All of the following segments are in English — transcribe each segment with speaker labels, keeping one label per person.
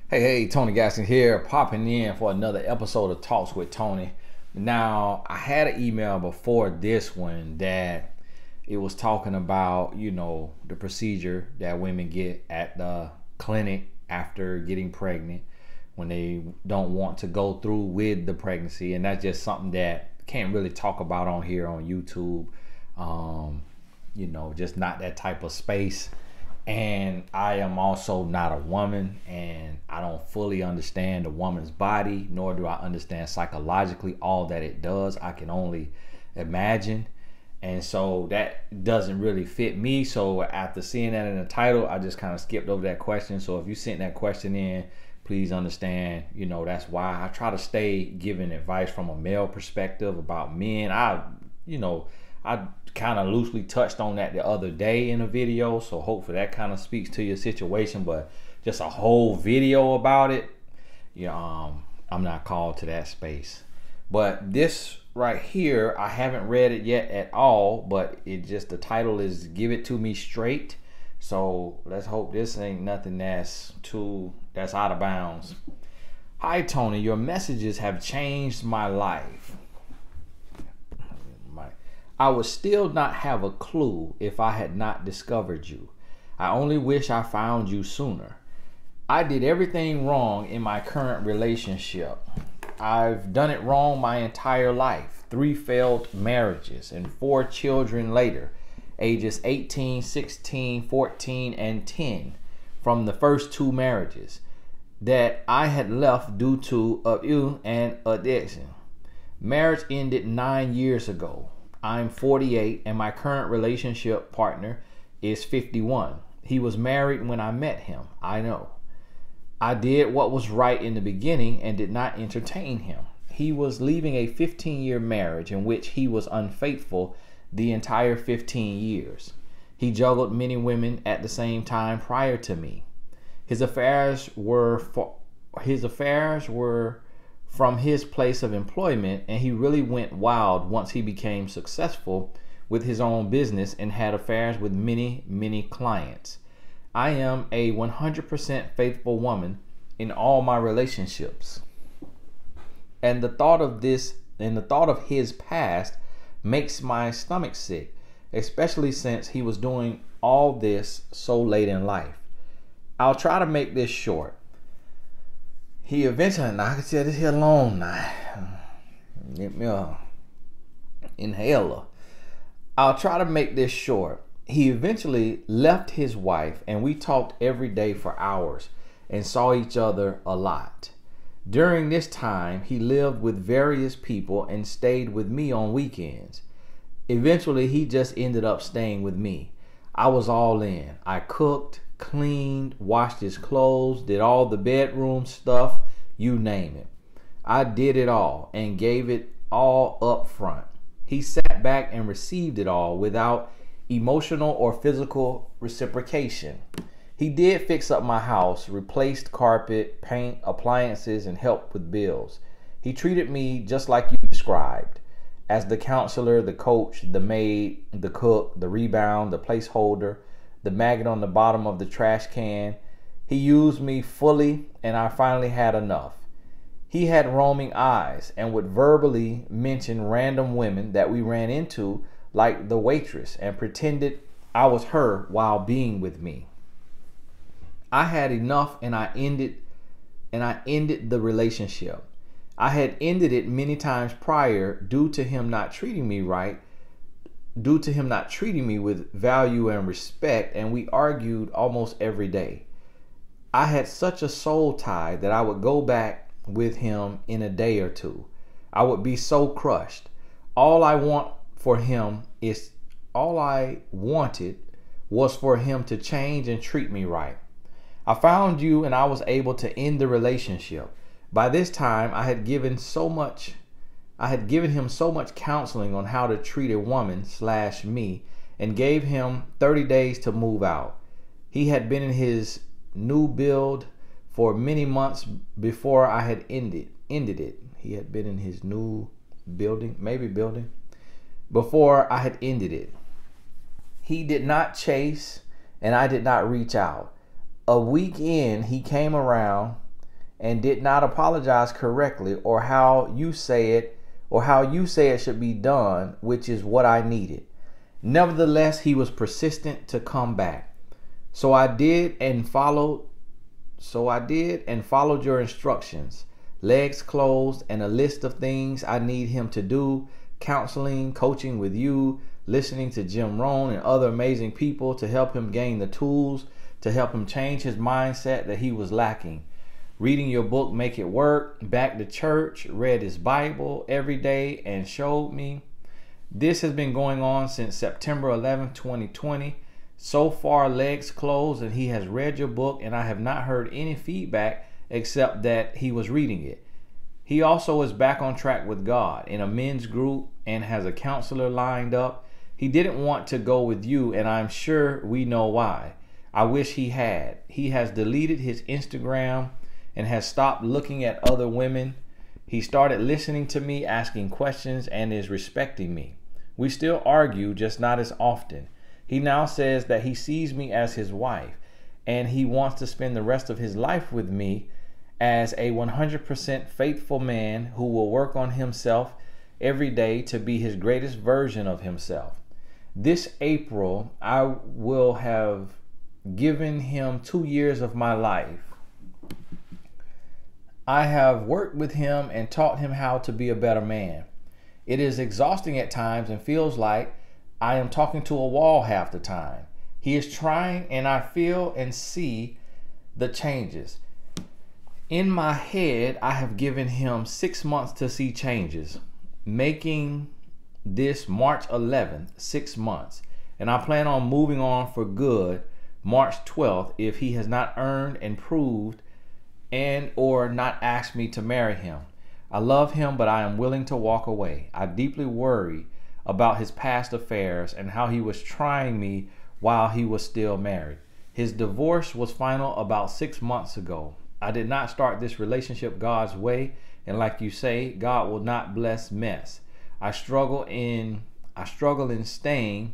Speaker 1: Hey, Tony Gaston here, popping in for another episode of Talks with Tony. Now, I had an email before this one that it was talking about, the procedure that women get at the clinic after getting pregnant when they don't want to go through with the pregnancy. And that's just something that can't really talk about on here on YouTube. Just not that type of space. And I am also not a woman, and I don't fully understand a woman's body, nor do I understand psychologically all that it does. I can only imagine. And so that doesn't really fit me. So after seeing that in the title, I just kind of skipped over that question. So if you sent that question in, please understand, that's why I try to stay giving advice from a male perspective about men. I kind of loosely touched on that the other day in a video, so hopefully that kind of speaks to your situation. But just a whole video about it, I'm not called to that space. But this right here, I haven't read it yet at all, but the title is "Give It to Me Straight." So let's hope this ain't nothing that's out of bounds. Hi Tony, your messages have changed my life. I would still not have a clue if I had not discovered you. I only wish I found you sooner. I did everything wrong in my current relationship. I've done it wrong my entire life. 3 failed marriages and 4 children later, ages 18, 16, 14, and 10 from the first 2 marriages that I had left due to abuse and addiction. Marriage ended 9 years ago. I'm 48 and my current relationship partner is 51. He was married when I met him. I know. I did what was right in the beginning and did not entertain him. He was leaving a 15-year marriage in which he was unfaithful the entire 15 years. He juggled many women at the same time prior to me. His affairs were from his place of employment, and he really went wild once he became successful with his own business and had affairs with many clients. I am a 100% faithful woman in all my relationships. And the thought of his past makes my stomach sick, especially since he was doing all this so late in life. I'll try to make this short. He eventually, I can tell this here alone now. Get me a inhaler. I'll try to make this short. He eventually left his wife and we talked every day for hours and saw each other a lot. During this time, he lived with various people and stayed with me on weekends. Eventually, he just ended up staying with me. I was all in. I cooked, cleaned, washed his clothes, did all the bedroom stuff, you name it. I did it all and gave it all up front. He sat back and received it all without emotional or physical reciprocation. He did fix up my house, replaced carpet, paint, appliances, and helped with bills. He treated me just like you described, as the counselor, the coach, the maid, the cook, the rebound, the placeholder, the maggot on the bottom of the trash can. He used me fully, and I finally had enough. He had roaming eyes and would verbally mention random women that we ran into, like the waitress, and pretended I was her while being with me. I had enough, and I ended the relationship. I had ended it many times prior due to him not treating me right, due to him not treating me with value and respect, and we argued almost every day. I had such a soul tie that I would go back with him in a day or two. I would be so crushed. All I wanted was for him to change and treat me right. I found you and I was able to end the relationship. By this time, I had given him so much counseling on how to treat a woman / me, and gave him 30 days to move out. He had been in his new build for many months before I had ended it. He had been in his new building before I had ended it. He did not chase and I did not reach out. A week in, he came around and did not apologize correctly or how you say it should be done, which is what I needed. Nevertheless, he was persistent to come back. So I did and followed your instructions. Legs closed and a list of things I need him to do. Counseling, coaching with you, listening to Jim Rohn and other amazing people to help him gain the tools to help him change his mindset that he was lacking. Reading your book, Make It Work, back to church, read his Bible every day and showed me. This has been going on since September 11, 2020. So far, legs closed, and he has read your book, and I have not heard any feedback except that he was reading it. He also is back on track with God in a men's group and has a counselor lined up. He didn't want to go with you, and I'm sure we know why. I wish he had. He has deleted his Instagram and has stopped looking at other women. He started listening to me, asking questions, and is respecting me. We still argue, just not as often. He now says that he sees me as his wife, and he wants to spend the rest of his life with me as a 100% faithful man who will work on himself every day to be his greatest version of himself. This April, I will have given him 2 years of my life. I have worked with him and taught him how to be a better man. It is exhausting at times and feels like I am talking to a wall half the time. He is trying, and I feel and see the changes. In my head, I have given him 6 months to see changes, making this March 11th 6 months. And I plan on moving on for good March 12th if he has not earned and proved and or not asked me to marry him. I love him, but I am willing to walk away. I deeply worry about his past affairs and how he was trying me while he was still married. His divorce was final about 6 months ago. I did not start this relationship God's way, and like you say, God will not bless mess. I struggle in staying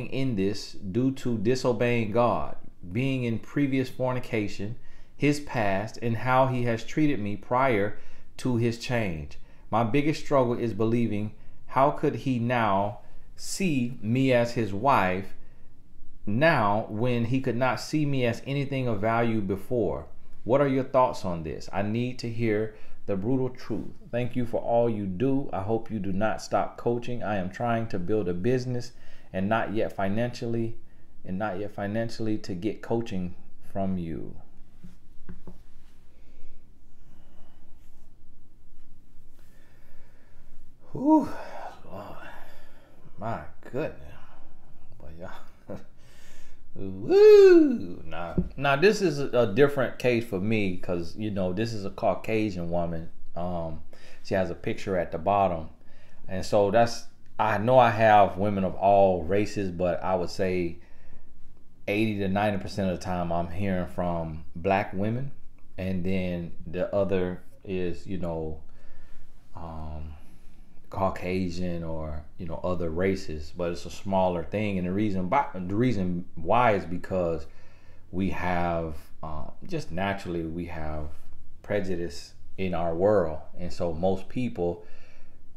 Speaker 1: in this due to disobeying God, being in previous fornication, his past, and how he has treated me prior to his change. My biggest struggle is believing how could he now see me as his wife now when he could not see me as anything of value before. What are your thoughts on this? I need to hear the brutal truth. Thank you for all you do. I hope you do not stop coaching. I am trying to build a business and not yet financially to get coaching from you. Whew, Lord, my goodness, but y'all, woo. Now this is a different case for me because this is a Caucasian woman. She has a picture at the bottom, and so I know I have women of all races, but I would say 80 to 90% of the time I'm hearing from black women, and then the other is Caucasian or other races, but it's a smaller thing. And the reason why is because we have just naturally we have prejudice in our world, and so most people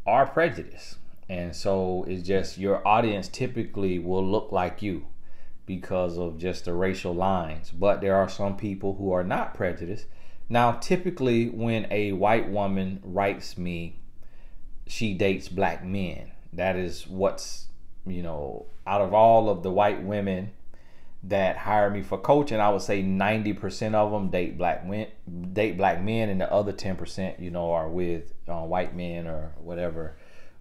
Speaker 1: are prejudiced, and so it's just your audience typically will look like you because of just the racial lines. But there are some people who are not prejudiced. Now typically when a white woman writes me, she dates black men. That is what's, out of all of the white women that hire me for coaching, I would say 90% of them date black men, and the other 10%, are with white men or whatever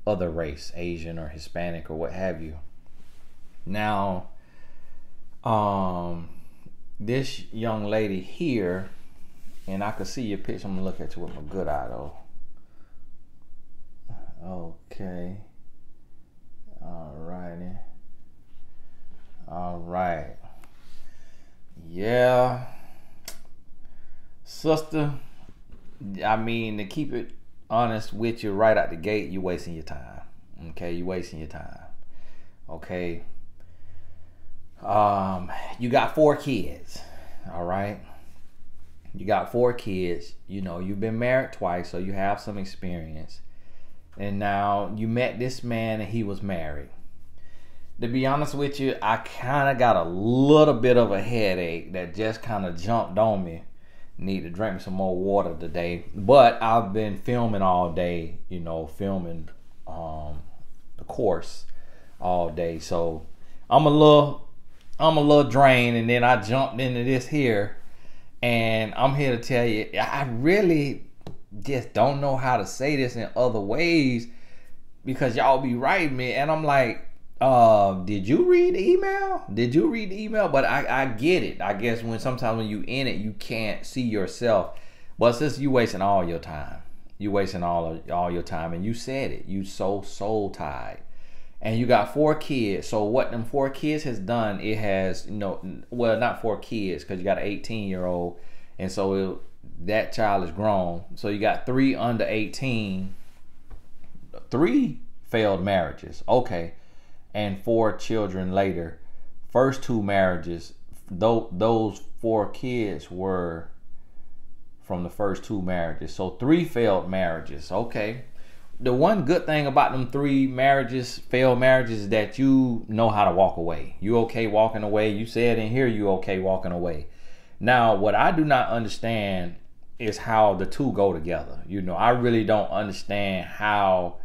Speaker 1: other race, Asian or Hispanic or what have you. Now, this young lady here, and I could see your picture. I'm gonna look at you with my good eye though. Okay. Alrighty. All right. Yeah. Sister, I mean, to keep it honest with you right out the gate, you're wasting your time. Okay, you're wasting your time. Okay. You got 4 kids. All right. You got 4 kids. You know, you've been married twice, so you have some experience. And now you met this man and he was married. To be honest with you, I kind of got a little bit of a headache that just kind of jumped on me. Need to drink some more water today. But I've been filming all day, you know, filming the course all day. So I'm a little drained, and then I jumped into this here. And I'm here to tell you, I really just don't know how to say this in other ways, because y'all be writing me and I'm like, did you read the email? Did you read the email? But I get it. I guess sometimes when you in it, you can't see yourself. But since you wasting all your time, you wasting all your time, and you said it, you so soul tied, and you got 4 kids. So what them 4 kids has done, it has, you know, well, not 4 kids, because you got an 18-year-old, and so that child is grown. So you got 3 under 18, 3 failed marriages, okay, and 4 children later. First 2 marriages, those 4 kids were from the first 2 marriages. So 3 failed marriages, okay. The one good thing about them 3 marriages, failed marriages, is that you know how to walk away. You okay walking away. You said in here you okay walking away. Now, what I do not understand is how the 2 go together. You know, I really don't understand how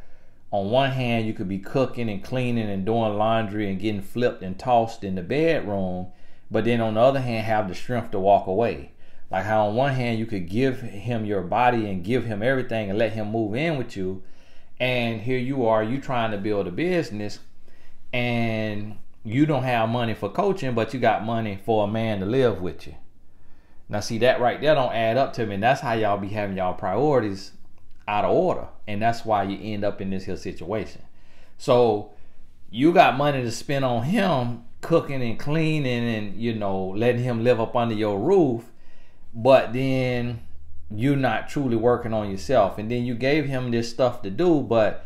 Speaker 1: on one hand you could be cooking and cleaning and doing laundry and getting flipped and tossed in the bedroom, but then on the other hand have the strength to walk away. Like how on one hand you could give him your body and give him everything and let him move in with you, and here you are, you trying to build a business and you don't have money for coaching, but you got money for a man to live with you. Now see, that right there don't add up to me, and that's how y'all be having y'all priorities out of order, and that's why you end up in this here situation. So you got money to spend on him cooking and cleaning and, you know, letting him live up under your roof, but then you're not truly working on yourself. And then you gave him this stuff to do, but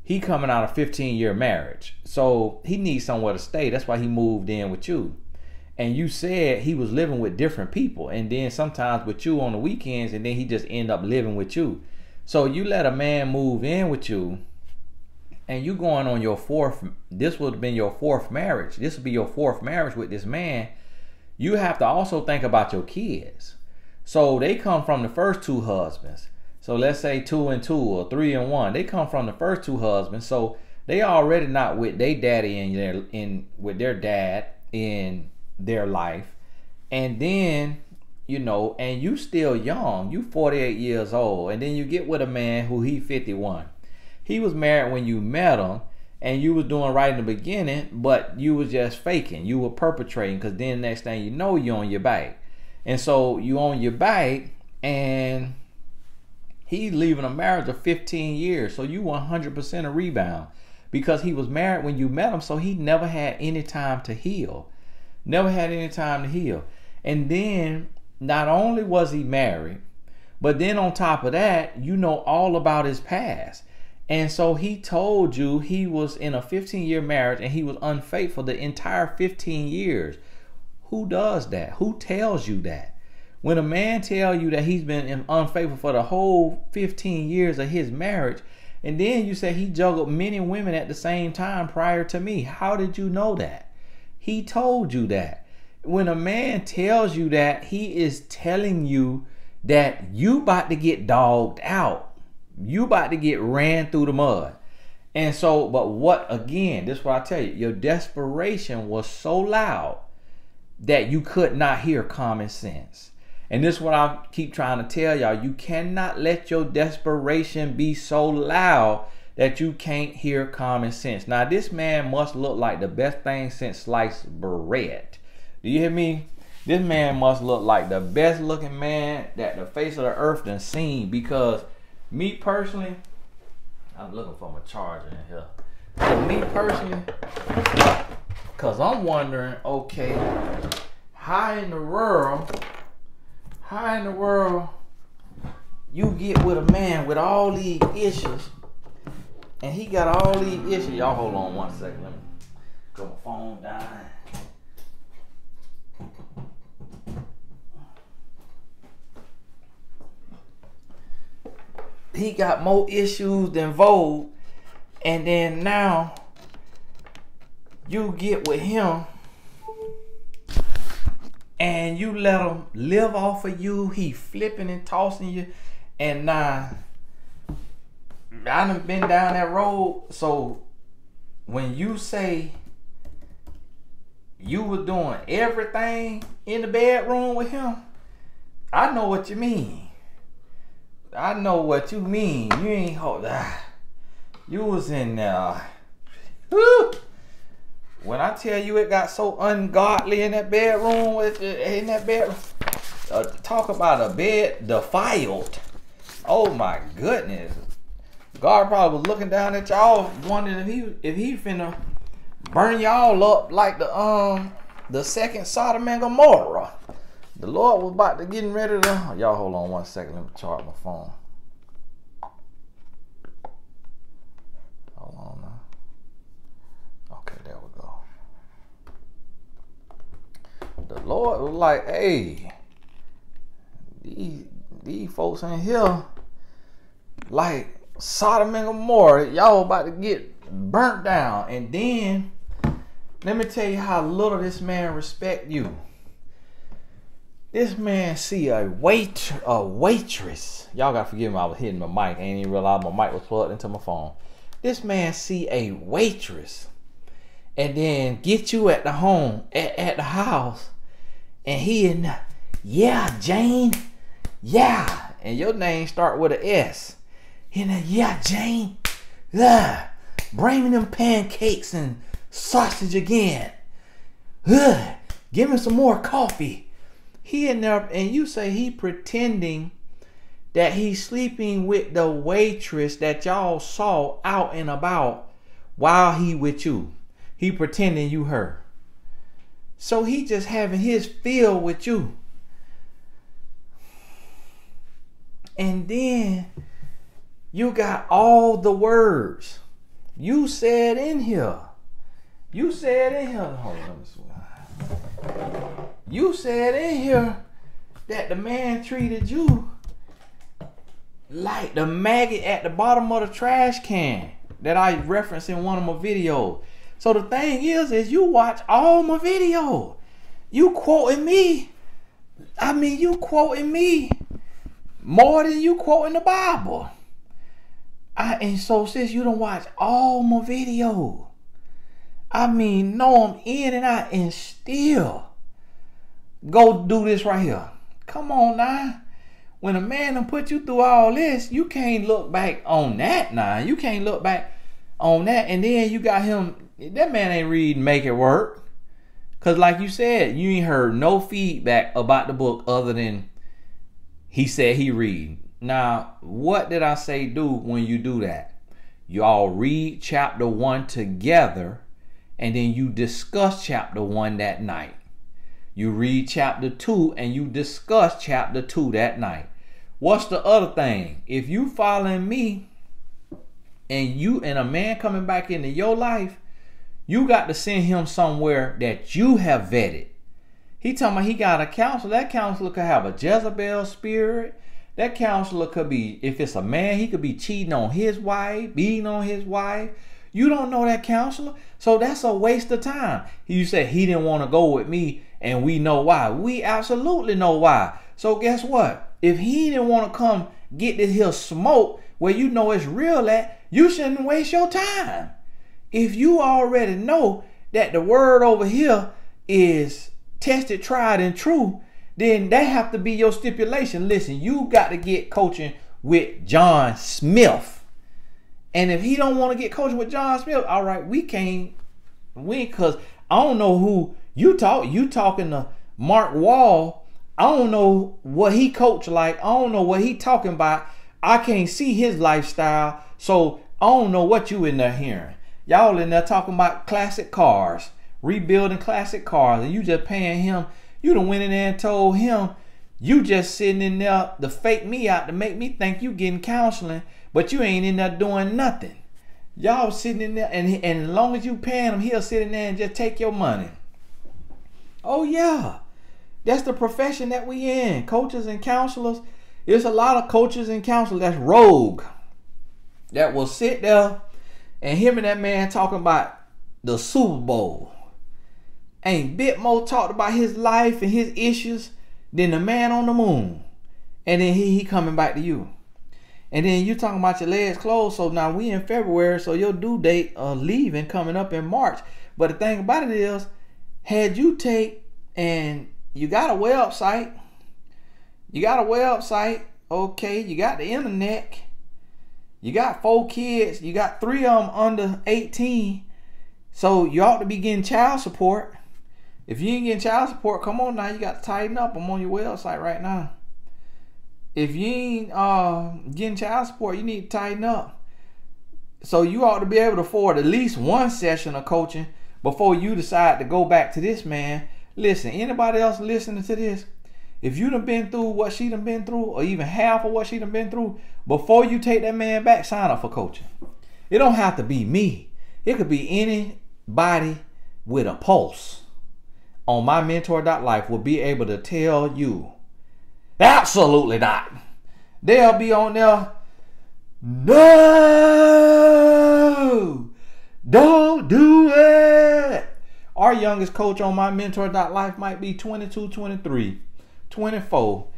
Speaker 1: he coming out of 15-year marriage, so he needs somewhere to stay. That's why he moved in with you. And you said he was living with different people, and then sometimes with you on the weekends, and then he just end up living with you. So you let a man move in with you, and you going on your 4th, this would have been your 4th marriage. This would be your 4th marriage with this man. You have to also think about your kids. So they come from the first 2 husbands. So let's say 2 and 2 or 3 and 1. They come from the first 2 husbands. So they already not with their daddy with their dad in their life. And then, you know, and you still young, you 48 years old, and then you get with a man who he 51. He was married when you met him, and you was doing right in the beginning, but you was just faking. You were perpetrating, because then next thing you know, you on your back. And so you on your back, and he's leaving a marriage of 15 years. So you 100% a rebound, because he was married when you met him, so he never had any time to heal. Never had any time to heal. And then not only was he married, but then on top of that, you know all about his past. And so he told you he was in a 15-year marriage and he was unfaithful the entire 15 years. Who does that? Who tells you that? When a man tells you that he's been unfaithful for the whole 15 years of his marriage, and then you say he juggled many women at the same time prior to me, how did you know that? He told you that. When a man tells you that, he is telling you that you about to get dogged out. You about to get ran through the mud. And so, but what, again, this is what I tell you, your desperation was so loud that you could not hear common sense. And this is what I keep trying to tell y'all. You cannot let your desperation be so loud that you can't hear common sense. Now, this man must look like the best thing since sliced bread. Do you hear me? This man must look like the best looking man that the face of the earth done seen, because me personally, I'm looking for my charger in here. So me personally, because I'm wondering, okay, how in the world you get with a man with all these issues, and he got all these issues. Y'all hold on one second. Let me go my phone down. he got more issues than Vogue, and then now you get with him and you let him live off of you. He flipping and tossing you, and now I done been down that road. So when you say you was doing everything in the bedroom with him, I know what you mean. I know what you mean. You ain't hold that. You was in there. Woo! When I tell you it got so ungodly in that bedroom, talk about a bed defiled. Oh my goodness. God probably was looking down at y'all, wondering if he finna burn y'all up like the second Sodom and Gomorrah. The Lord was about to getting ready to. Y'all hold on 1 second. Let me charge my phone. Hold on now. Okay, there we go. The Lord was like, hey, these folks in here, like Sodom and Gomorrah, y'all about to get burnt down. And then, let me tell you how little this man respect you. This man see a waitress. Y'all gotta forgive me, I was hitting my mic. I ain't even realize my mic was plugged into my phone. This man see a waitress and then get you at the home, at the house, and he in the, yeah, Jane, yeah, and your name start with an S. He in the, yeah, Jane, yeah, bring me them pancakes and sausage again. Give me some more coffee. He in there, and you say he pretending that he's sleeping with the waitress that y'all saw out and about while he with you. He pretending you her. So he just having his feel with you. And then you got all the words you said in here. You said in here. Hold on, let me see. You said in here that the man treated you like the maggot at the bottom of the trash can that I referenced in one of my videos. So the thing is you watch all my videos. You quoting me. I mean, you quoting me more than you quoting the Bible. And so since you don't watch all my videos, I mean, know them in and out, and still go do this right here. Come on now. When a man done put you through all this, you can't look back on that now. You can't look back on that. And then you got him, that man ain't read Make It Work. Because like you said, you ain't heard no feedback about the book other than he said he read. Now, what did I say do when you do that? You all read chapter 1 together, and then you discuss chapter 1 that night. You read chapter 2 and you discuss chapter 2 that night. What's the other thing? If you following me and a man coming back into your life, you got to send him somewhere that you have vetted. He talking about he got a counselor. That counselor could have a Jezebel spirit. That counselor could be, if it's a man, he could be cheating on his wife, beating on his wife. You don't know that counselor, so that's a waste of time. You said he didn't want to go with me, and we know why. We absolutely know why. So guess what? If he didn't want to come get this here smoke where you know it's real at, you shouldn't waste your time. If you already know that the word over here is tested, tried, and true, then that have to be your stipulation. Listen, you got to get coaching with John Smith. And if he don't want to get coaching with John Smith, all right, we can't win, because I don't know who you talking to Mark Wall. I don't know what he coach like. I don't know what he talking about. I can't see his lifestyle. So I don't know what you in there hearing. Y'all in there talking about classic cars, rebuilding classic cars, and you just paying him. You done went in there and told him you just sitting in there to fake me out, to make me think you getting counseling, but you ain't in there doing nothing. Y'all sitting in there, and as long as you paying him, he'll sit in there and just take your money. Oh yeah, that's the profession that we in. Coaches and counselors. There's a lot of coaches and counselors that's rogue. that will sit there and him and that man talking about the Super Bowl. Ain't bit more talked about his life and his issues than the man on the moon. And then he coming back to you. And then you talking about your legs closed. So now we in February, so your due date of leaving coming up in March. But the thing about it is, had you take and you got a website, okay, you got the internet, you got 4 kids, you got 3 of them under 18, so you ought to be getting child support. If you ain't getting child support, come on now, you got to tighten up. I'm on your website right now. If you ain't getting child support, you need to tighten up. So you ought to be able to afford at least 1 session of coaching before you decide to go back to this man. Listen, anybody else listening to this, if you done been through what she done been through, or even half of what she done been through, before you take that man back, sign up for coaching. It don't have to be me. It could be anybody with a pulse on mymentor.life will be able to tell you, absolutely not. They'll be on there, no, don't do it. Our youngest coach on mymentor.life might be 22, 23, 24.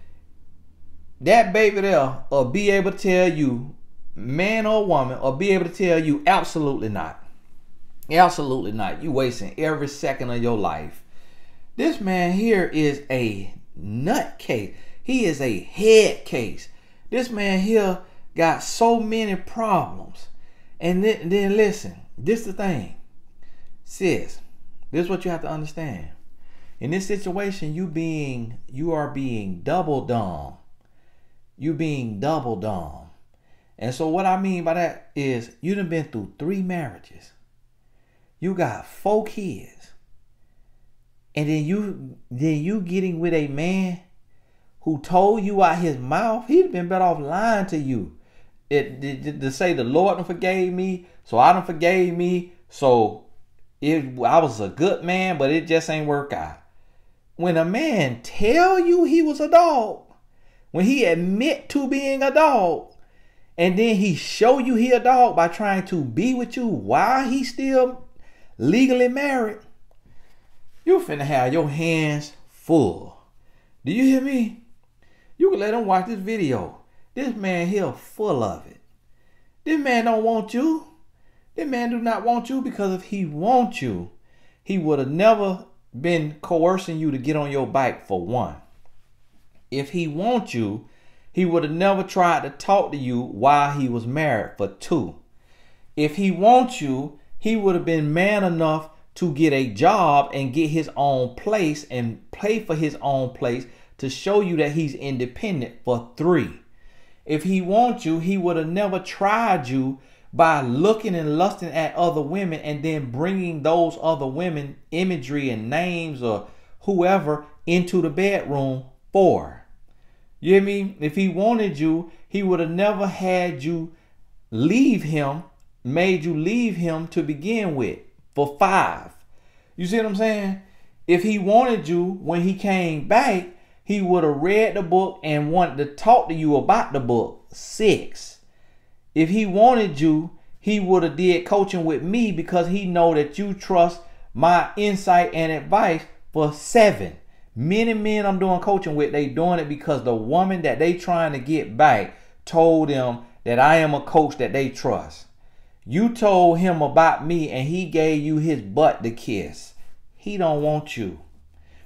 Speaker 1: That baby there will be able to tell you, man or woman, or be able to tell you, absolutely not. Absolutely not. You wasting every second of your life. This man here is a nutcase. He is a head case. This man here got so many problems. And then listen, this is the thing. Sis, this is what you have to understand. In this situation, you are being double dumb. You being double dumb. And so what I mean by that is you done been through 3 marriages. You got 4 kids. And then you getting with a man who told you out his mouth, he'd been better off lying to you. To say the Lord done forgave me, so I done forgave me, so I was a good man, but it just ain't work out. When a man tell you he was a dog, when he admit to being a dog, and then he show you he a dog by trying to be with you while he's still legally married, you finna have your hands full. Do you hear me? You can let him watch this video. This man here full of it. This man don't want you. This man do not want you, because if he wants you, he would have never been coercing you to get on your bike, for 1. If he wants you, he would have never tried to talk to you while he was married, for 2. If he wants you, he would have been man enough to get a job and get his own place and pay for his own place to show you that he's independent, for 3. If he wants you, he would have never tried you by looking and lusting at other women and then bringing those other women imagery and names or whoever into the bedroom, 4. You hear me? If he wanted you, he would have never had you leave him, made you leave him to begin with, for 5. You see what I'm saying? If he wanted you, when he came back, he would have read the book and wanted to talk to you about the book, 6. If he wanted you, he would have did coaching with me, because he know that you trust my insight and advice, for 7. Many men I'm doing coaching with, they doing it because the woman that they trying to get back told them that I am a coach that they trust. You told him about me and he gave you his butt to kiss. He don't want you.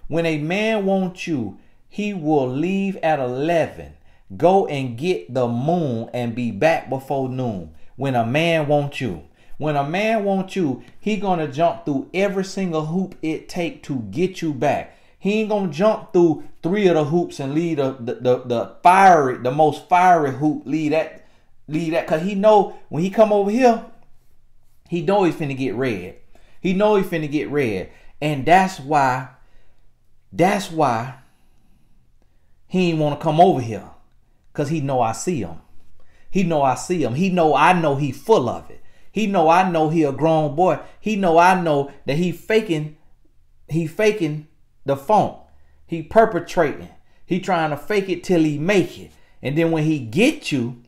Speaker 1: When a man wants you, he will leave at 11, go and get the moon and be back before noon. When a man wants you. When a man wants you, he gonna jump through every single hoop it take to get you back. He ain't gonna jump through 3 of the hoops and lead the most fiery hoop, lead that, cause he know when he come over here, he know he's finna get red. He know he's finna get red. And that's why he ain't want to come over here, because he know I see him. He know I see him. He know I know he full of it. He know I know he a grown boy. He know I know that he faking the funk. He perpetrating. He trying to fake it till he make it. And then when he get you,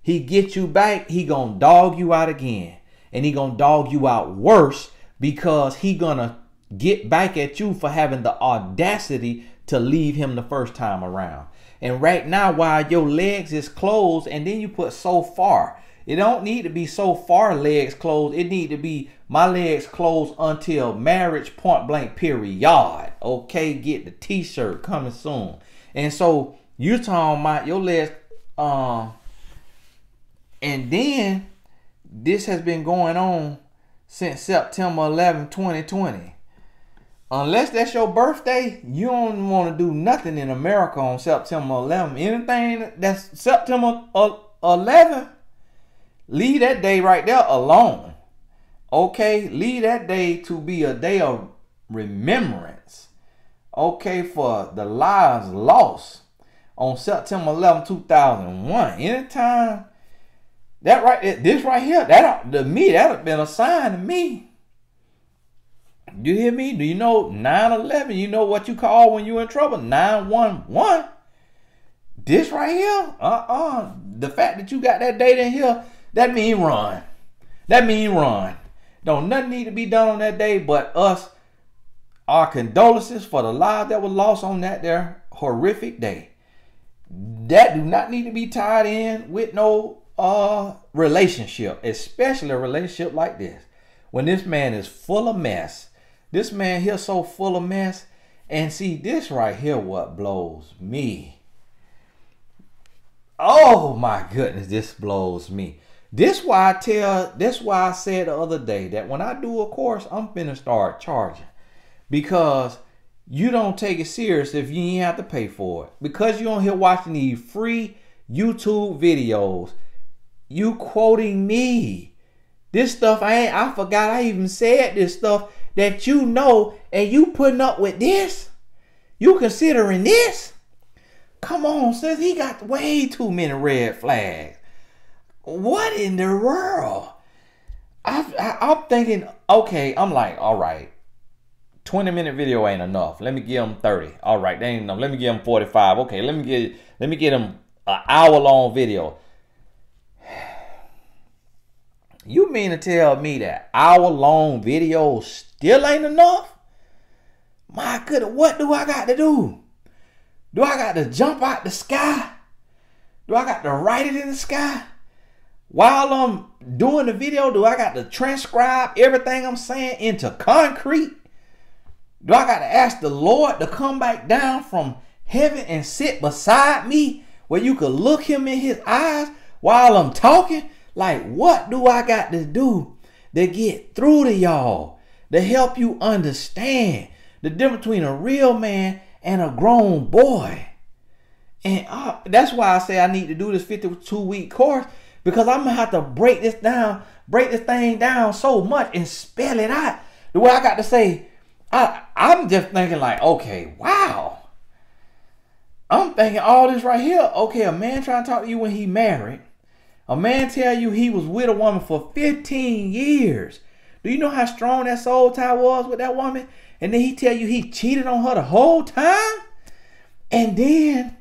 Speaker 1: he get you back, he gonna dog you out again. And he gonna dog you out worse because he gonna get back at you for having the audacity to leave him the first time around. And right now, while your legs is closed, and then you put so far. It don't need to be so far legs closed. It need to be my legs closed until marriage, point blank, period. Okay, get the t-shirt coming soon. And so you talking about your legs, and then this has been going on since September 11, 2020. Unless that's your birthday, you don't want to do nothing in America on September 11. Anything that's September 11, leave that day right there alone. Okay, leave that day to be a day of remembrance. Okay, for the lives lost on September 11, 2001. Anytime that right, this right here, that to me, that have been a sign to me. You hear me? Do you know 9/11? You know what you call when you're in trouble? 911. This right here, the fact that you got that date in here, that mean run. That mean run. Don't nothing need to be done on that day but us. Our condolences for the lives that were lost on that there horrific day. That do not need to be tied in with no relationship, especially a relationship like this. When this man is full of mess. This man here so full of mess. And see, this right here what blows me. Oh my goodness, this blows me. This why I said the other day that when I do a course, I'm finna start charging. Because you don't take it serious if you ain't have to pay for it. Because you on here watching these free YouTube videos, you quoting me. This stuff, I forgot I even said this stuff that you know, and you putting up with this? You considering this? Come on, sis, he got way too many red flags. What in the world? I'm thinking, okay, I'm like, all right, 20-minute video ain't enough. Let me give him 30. All right, that ain't enough. Let me give him 45. Okay, let me get him an hour-long video. You mean to tell me that hour-long video still ain't enough? My goodness, what do I got to do? Do I got to jump out the sky? Do I got to write it in the sky? While I'm doing the video, do I got to transcribe everything I'm saying into concrete? Do I got to ask the Lord to come back down from heaven and sit beside me where you could look him in his eyes while I'm talking? Like, what do I got to do to get through to y'all, to help you understand the difference between a real man and a grown boy? And that's why I say I need to do this 52-week course, because I'm going to have to break this thing down so much and spell it out. The way I got to say, I'm just thinking like, okay, wow. I'm thinking all this right here. Okay, a man trying to talk to you when he married. A man tell you he was with a woman for 15 years. Do you know how strong that soul tie was with that woman? And then he tell you he cheated on her the whole time? And then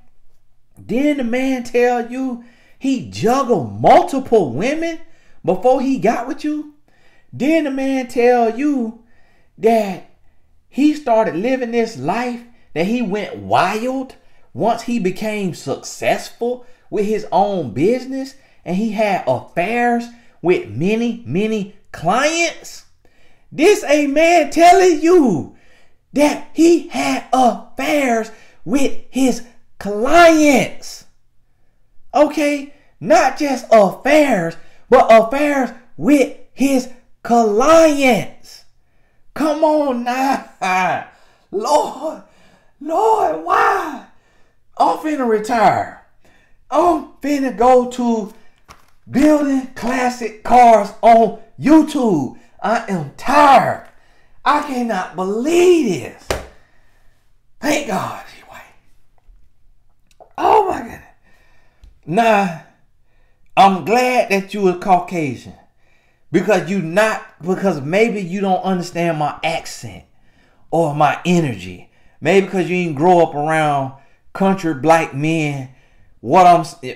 Speaker 1: the man tell you he juggled multiple women before he got with you? Then the man tell you that he started living this life, that he went wild once he became successful with his own business, and he had affairs with many clients. This a man telling you that he had affairs with his clients. Okay, not just affairs, but affairs with his clients. Come on now. Lord, why? I'm finna retire. I'm finna go to building classic cars on YouTube. I am tired. I cannot believe this. Thank God. Oh my goodness. Nah, I'm glad that you are Caucasian. Because maybe you don't understand my accent or my energy. Maybe because you didn't grow up around country black men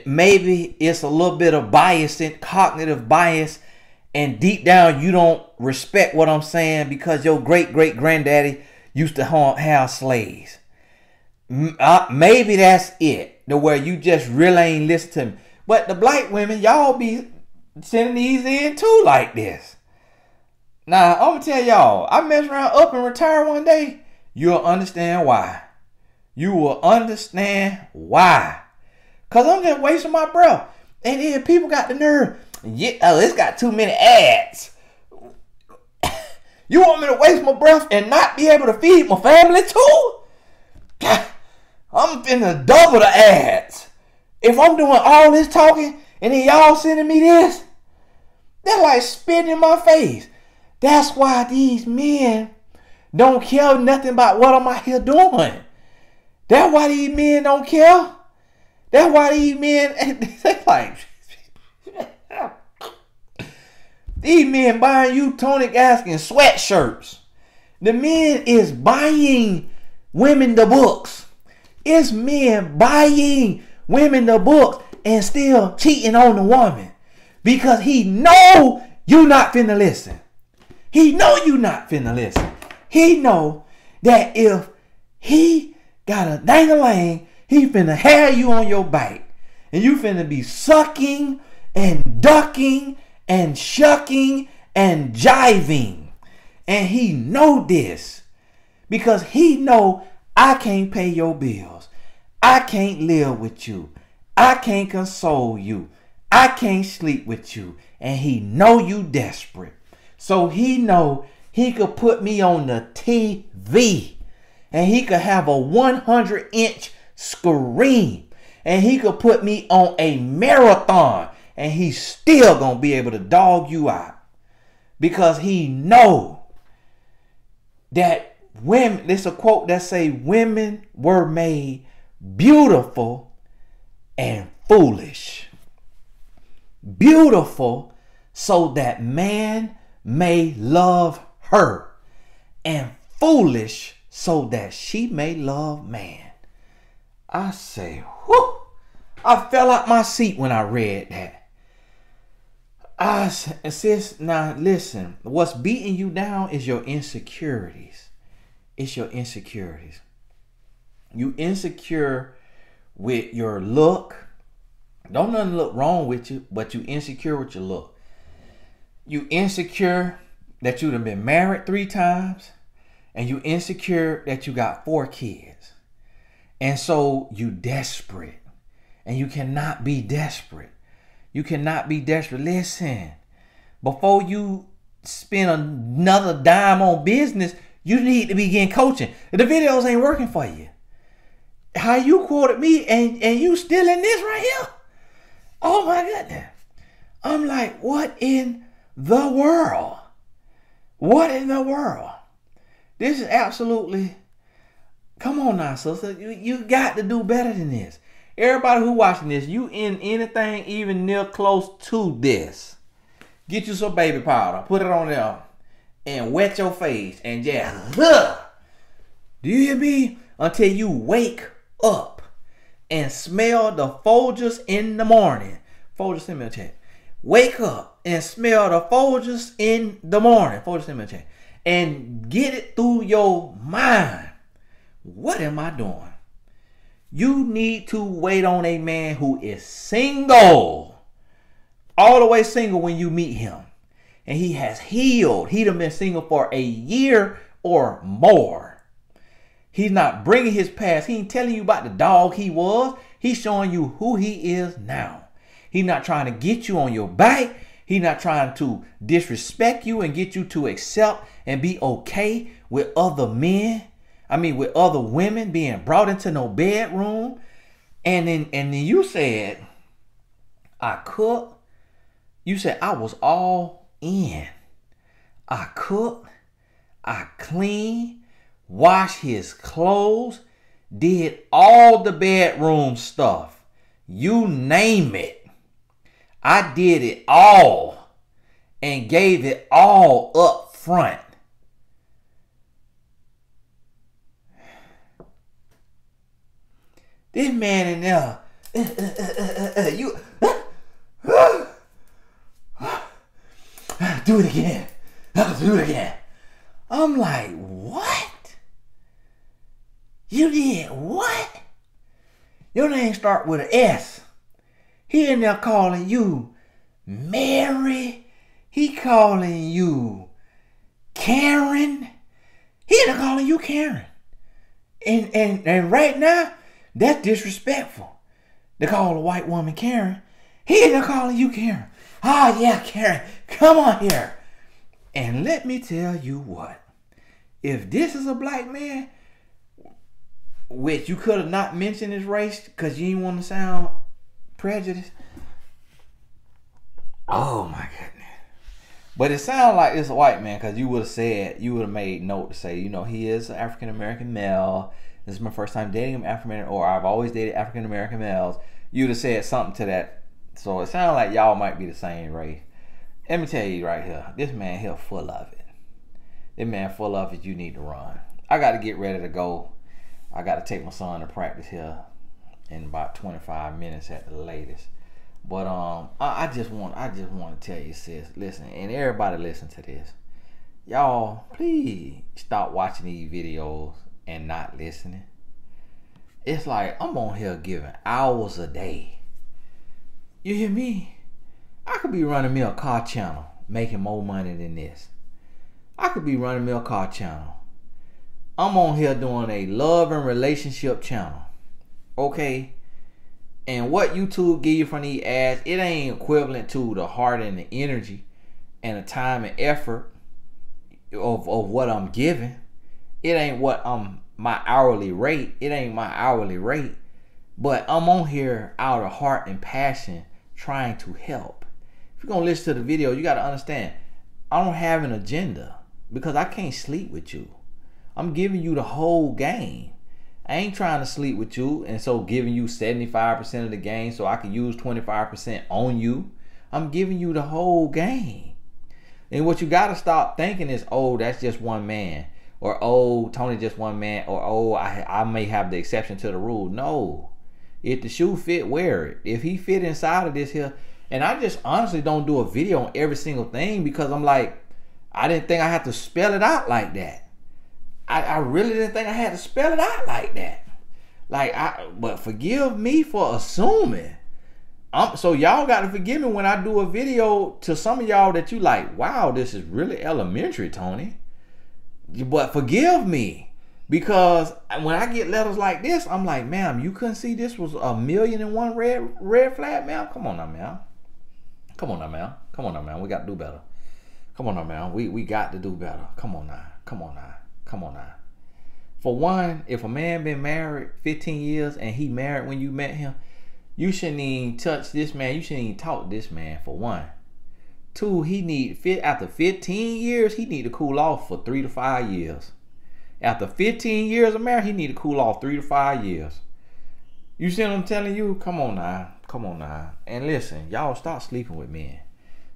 Speaker 1: maybe it's a little bit of bias, and cognitive bias, and deep down you don't respect what I'm saying because your great granddaddy used to have slaves. Maybe that's it, to where you just really ain't listen to me. But the black women, y'all be sending these in too like this. Now, I'm going to tell y'all, I mess around up and retire one day. You'll understand why. You will understand why. Because I'm just wasting my breath. And then people got the nerve. Yeah, it's got too many ads. You want me to waste my breath and not be able to feed my family too? I'm finna double the ads. If I'm doing all this talking and then y'all sending me this, that's like spitting in my face. That's why these men don't care nothing about what I'm out here doing. That's why these men don't care. That's why these men, they like, these men buying you Tony Gaskin sweatshirts. The men is buying women the books. It's men buying women the books and still cheating on the woman because he know you not finna listen. He know you not finna listen. He know that if he got a dang-a-lang, he finna have you on your back. And you finna be sucking and ducking and shucking and jiving. And he know this because he know I can't pay your bills. I can't live with you. I can't console you. I can't sleep with you. And he know you desperate. So he know he could put me on the TV. And he could have a 100-inch screen. And he could put me on a marathon. And he's still going to be able to dog you out. Because he know that women, there's a quote that say women were made beautiful and foolish. Beautiful so that man may love her, and foolish so that she may love man. I say, whew, I fell out my seat when I read that. Sis, now listen, what's beating you down is your insecurities. It's your insecurities. You insecure with your look. Don't nothing look wrong with you, but you insecure with your look. You insecure that you done been married 3 times, and you insecure that you got 4 kids. And so you desperate, and you cannot be desperate. You cannot be desperate. Listen, before you spend another dime on business, you need to begin coaching. The videos ain't working for you. How you quoted me and you still in this right here? Oh my goodness. I'm like, what in the world? What in the world? This is absolutely, come on now, sister. You got to do better than this. Everybody who watching this, you in anything even near close to this, get you some baby powder, put it on there, and wet your face, and just, do you hear me? Until you wake up and smell the Folgers in the morning. Folgers, send me a check. Wake up and smell the Folgers in the morning. Folgers, send me a check. And get it through your mind. What am I doing? You need to wait on a man who is single. All the way single when you meet him. And he has healed. He done been single for a year or more. He's not bringing his past. He ain't telling you about the dog he was. He's showing you who he is now. He's not trying to get you on your back. He's not trying to disrespect you and get you to accept and be okay with other men. With other women being brought into no bedroom. And then you said, I cook. You said I was all in. I cook. I clean. Wash his clothes. Did all the bedroom stuff. You name it. I did it all. And gave it all up front. This man in there, You do it again. Do it again. I'm like, what? You did what? Your name start with an S. He in there calling you Mary. He calling you Karen. He in there calling you Karen. And right now, that's disrespectful. They call a white woman Karen. He in there calling you Karen. Ah, yeah, Karen, come on here. And let me tell you what. If this is a black man, which you could have not mentioned his race because you didn't want to sound prejudiced. Oh my goodness. But it sounds like it's a white man because you would have made note to say, he is an African-American male. This is my first time dating an African-American, or I've always dated African-American males. You'd have said something to that. So it sounds like y'all might be the same race. Let me tell you right here, this man here full of it. This man full of it, you need to run. I got to get ready to go. I got to take my son to practice here in about 25 minutes at the latest. But I just want to tell you, sis, listen, and everybody listen to this. Y'all, please stop watching these videos and not listening. It's like I'm on here giving hours a day. You hear me? I could be running me a car channel making more money than this. I could be running me a car channel. I'm on here doing a love and relationship channel. Okay? And what YouTube give you from these ads, it ain't equivalent to the heart and the energy and the time and effort of what I'm giving. It ain't what my hourly rate. It ain't my hourly rate. But I'm on here out of heart and passion trying to help. If you're going to listen to the video, you got to understand, I don't have an agenda because I can't sleep with you. I'm giving you the whole game. I ain't trying to sleep with you and so giving you 75% of the game so I can use 25% on you. I'm giving you the whole game. And what you got to stop thinking is, oh, that's just one man. Or, oh, Tony just one man. Or, oh, I may have the exception to the rule. No. If the shoe fit, wear it. If he fit inside of this here. And I just honestly don't do a video on every single thing because I'm like, I didn't think I had to spell it out like that. I really didn't think I had to spell it out like that. But forgive me for assuming. So y'all got to forgive me when I do a video to some of y'all that you like, wow, this is really elementary, Tony. But forgive me. Because when I get letters like this, I'm like, ma'am, you couldn't see this was 1,000,001 red flag, ma'am? Come on now, ma'am. Come on now, ma'am. Come on now, ma'am. We got to do better. Come on now, ma'am. We got to do better. Come on now. Come on now. Come on now. For one, if a man been married 15 years and he married when you met him, you shouldn't even touch this man. You shouldn't even talk to this man, for one. Two, after 15 years, he need to cool off for 3 to 5 years. After 15 years of marriage, he need to cool off 3 to 5 years. You see what I'm telling you? Come on now. Come on now. And listen, y'all stop sleeping with men.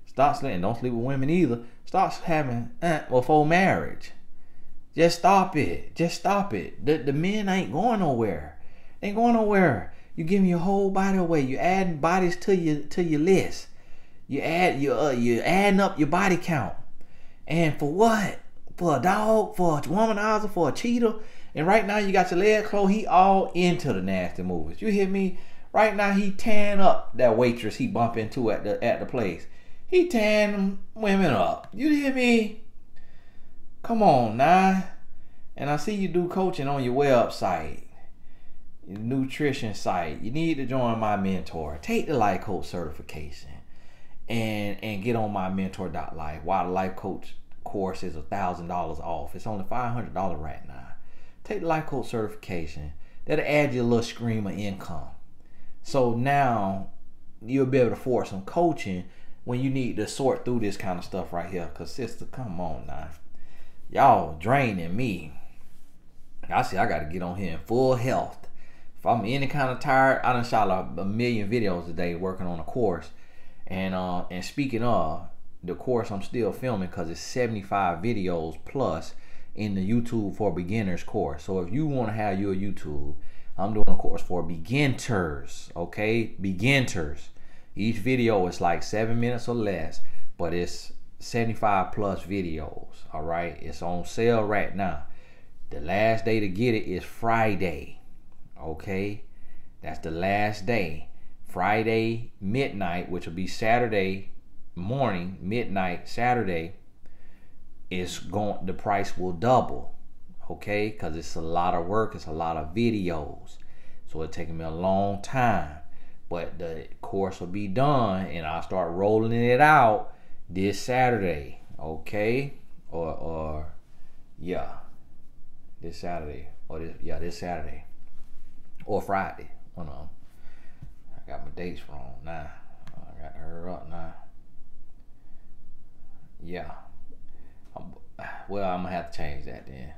Speaker 1: Stop sleeping. Don't sleep with women either. Stop having before marriage. Just stop it. Just stop it. The men ain't going nowhere. They ain't going nowhere. You giving your whole body away. You adding bodies to your list. You adding up your body count. And for what? For a dog? For a womanizer? For a cheater? And right now you got your legs closed. He all into the nasty movies. You hear me? Right now he tearing up that waitress he bump into at the place. He tearing them women up. You hear me? Come on now. And I see you do coaching on your website, your nutrition site. You need to join my mentor. Take the life coach certification and get on my mentor.life. While the life coach course is $1,000 off. It's only $500 right now. Take the life coach certification. That'll add you a little stream of income. So now you'll be able to afford some coaching when you need to sort through this kind of stuff right here. Cause sister, come on now. Y'all draining me. I see I got to get on here in full health. If I'm any kind of tired, I done shot a million videos today working on a course. And speaking of the course, I'm still filming because it's 75 videos plus in the YouTube for Beginners course. So if you want to have your YouTube, I'm doing a course for beginners, okay? Beginners. Each video is like 7 minutes or less, but it's 75 plus videos, all right? It's on sale right now. The last day to get it is Friday, okay? That's the last day. Friday midnight, which will be Saturday morning, midnight Saturday, the price will double, okay? Because it's a lot of work, it's a lot of videos. So it's taking me a long time. But the course will be done and I'll start rolling it out this Saturday, okay? Or yeah, this Saturday, or this Saturday, or Friday. One of them. I got my dates wrong now. I got to hurry up now. Yeah. Well, I'm gonna have to change that then.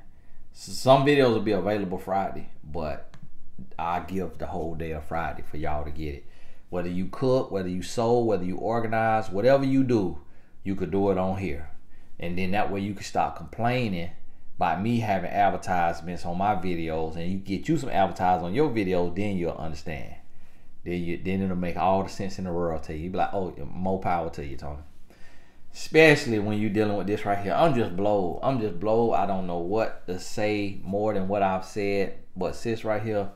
Speaker 1: Some videos will be available Friday, but I give the whole day of Friday for y'all to get it. Whether you cook, whether you sew, whether you organize, whatever you do, you could do it on here. And then that way you can stop complaining by me having advertisements on my videos, and you get you some advertising on your videos, then you'll understand. Then it'll make all the sense in the world to you. You'll be like, oh, more power to you, Tony. Especially when you're dealing with this right here. I'm just blowed. I don't know what to say more than what I've said. But sis right here,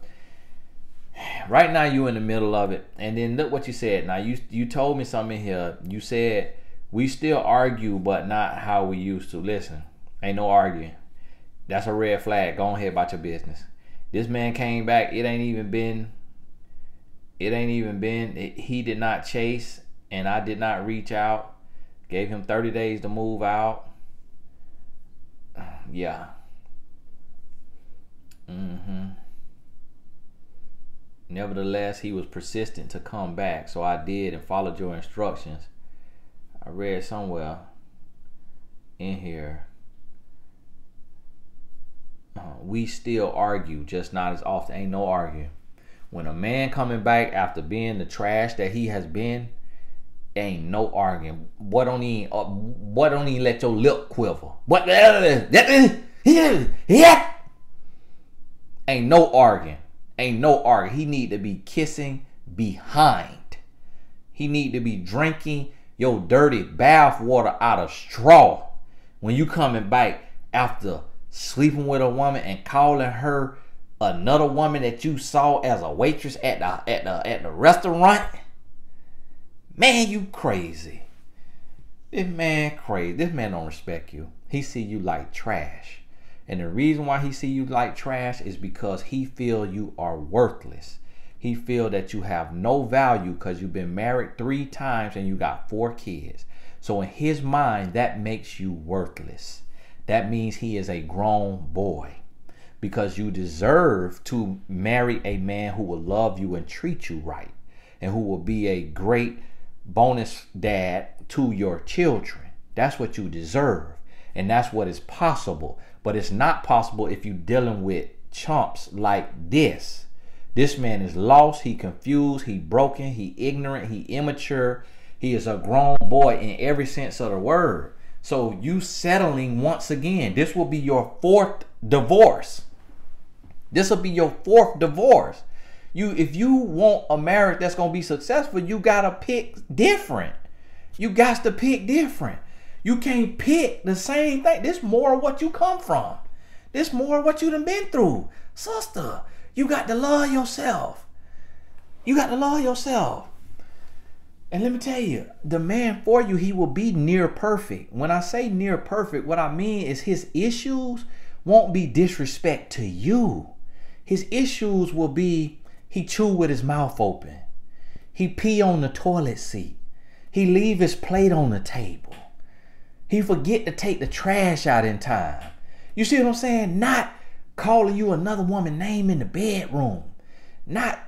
Speaker 1: right now you in the middle of it. And then look what you said. Now you told me something in here. You said we still argue, but not how we used to. Listen, ain't no arguing. That's a red flag. Go ahead about your business. This man came back. It ain't even been. He did not chase, and I did not reach out. Gave him 30 days to move out. Yeah. Nevertheless, he was persistent to come back. So I did and followed your instructions. I read somewhere in here. We still argue, just not as often. Ain't no arguing. When a man coming back after being the trash that he has been, ain't no arguing. What don't he let your lip quiver? What? Yeah. Ain't no arguing. Ain't no arguing. He need to be kissing behind. He need to be drinking your dirty bath water out of straw when you coming back after sleeping with a woman and calling her another woman that you saw as a waitress at the restaurant. Man, you crazy. This man crazy. This man don't respect you. He see you like trash. And the reason why he see you like trash is because he feel you are worthless. He feel that you have no value because you've been married 3 times and you got 4 kids. So in his mind, that makes you worthless. That means he is a grown boy. Because you deserve to marry a man who will love you and treat you right. And who will be a great bonus dad to your children. That's what you deserve, and that's what is possible. But it's not possible if you're dealing with chumps like this. This man is lost, he confused, he broken, he ignorant, he immature. He is a grown boy in every sense of the word. So you settling once again. This will be your 4th divorce. This will be your 4th divorce. If you want a marriage that's going to be successful, you got to pick different. You got to pick different. You can't pick the same thing. This more of what you come from. This more of what you done been through. Sister, you got to love yourself. You got to love yourself. And let me tell you, the man for you, he will be near perfect. When I say near perfect, what I mean is his issues won't be disrespect to you. His issues will be he chew with his mouth open. He pee on the toilet seat. He leave his plate on the table. He forget to take the trash out in time. You see what I'm saying? Not calling you another woman's name in the bedroom. Not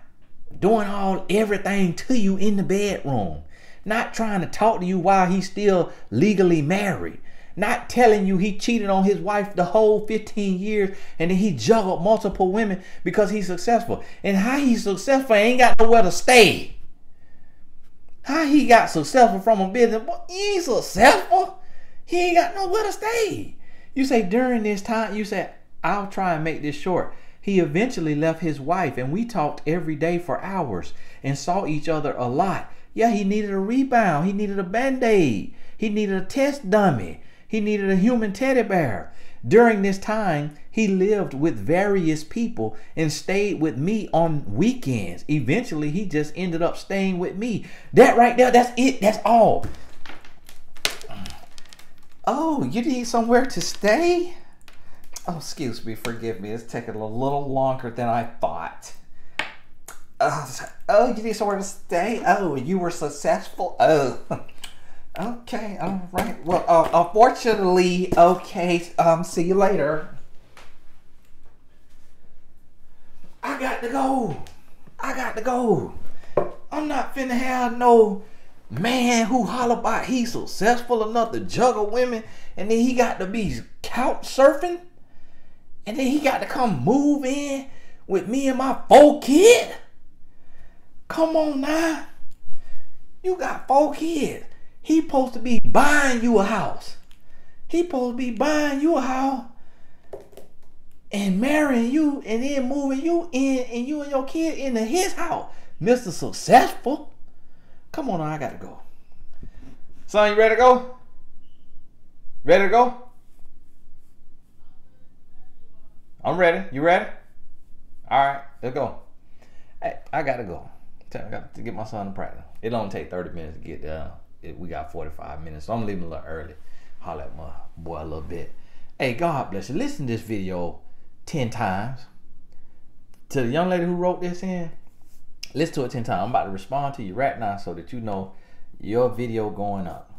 Speaker 1: doing everything to you in the bedroom. Not trying to talk to you while he's still legally married. Not telling you he cheated on his wife the whole 15 years and then he juggled multiple women because he's successful. And how he's successful ain't got nowhere to stay. How he got successful from a business? Well, he ain't successful. He ain't got nowhere to stay. You say during this time, you said, I'll try and make this short. He eventually left his wife, and we talked every day for hours and saw each other a lot. Yeah, he needed a rebound. He needed a Band-Aid. He needed a test dummy. He needed a human teddy bear. During this time, he lived with various people and stayed with me on weekends. Eventually, he just ended up staying with me. That right there, that's it. That's all. Oh, you need somewhere to stay? Oh, excuse me. Forgive me. It's taking a little longer than I thought. Oh, you need somewhere to stay? Oh, you were successful? Oh. Okay, all right. Well, unfortunately, okay, see you later. I got to go. I got to go. I'm not finna have no man who holler about he's successful enough to juggle women, and then he got to be couch surfing, and then he got to come move in with me and my 4 kids. Come on now. You got 4 kids. He supposed to be buying you a house. He supposed to be buying you a house and marrying you and then moving you in and you and your kid into his house. Mr. Successful. Come on, I gotta go. Son, you ready to go? Ready to go? I'm ready. You ready? All right, let's go. Hey, I gotta go. I got to get my son to practice. It don't take 30 minutes to get there. We got 45 minutes, so I'm leaving a little early. Holler at my boy a little bit. Hey, God bless you. Listen to this video 10 times. To the young lady who wrote this in, listen to it 10 times. I'm about to respond to you right now so that you know your video going up.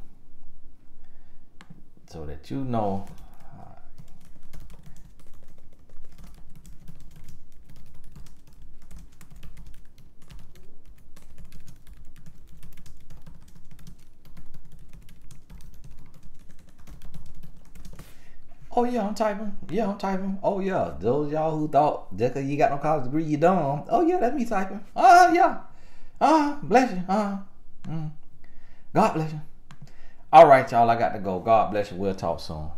Speaker 1: So that you know. Oh yeah, I'm typing. Yeah, I'm typing. Oh yeah, those y'all who thought just cause you got no college degree, you dumb. Oh yeah, that's me typing. Yeah. Bless you. God bless you. All right, y'all. I got to go. God bless you. We'll talk soon.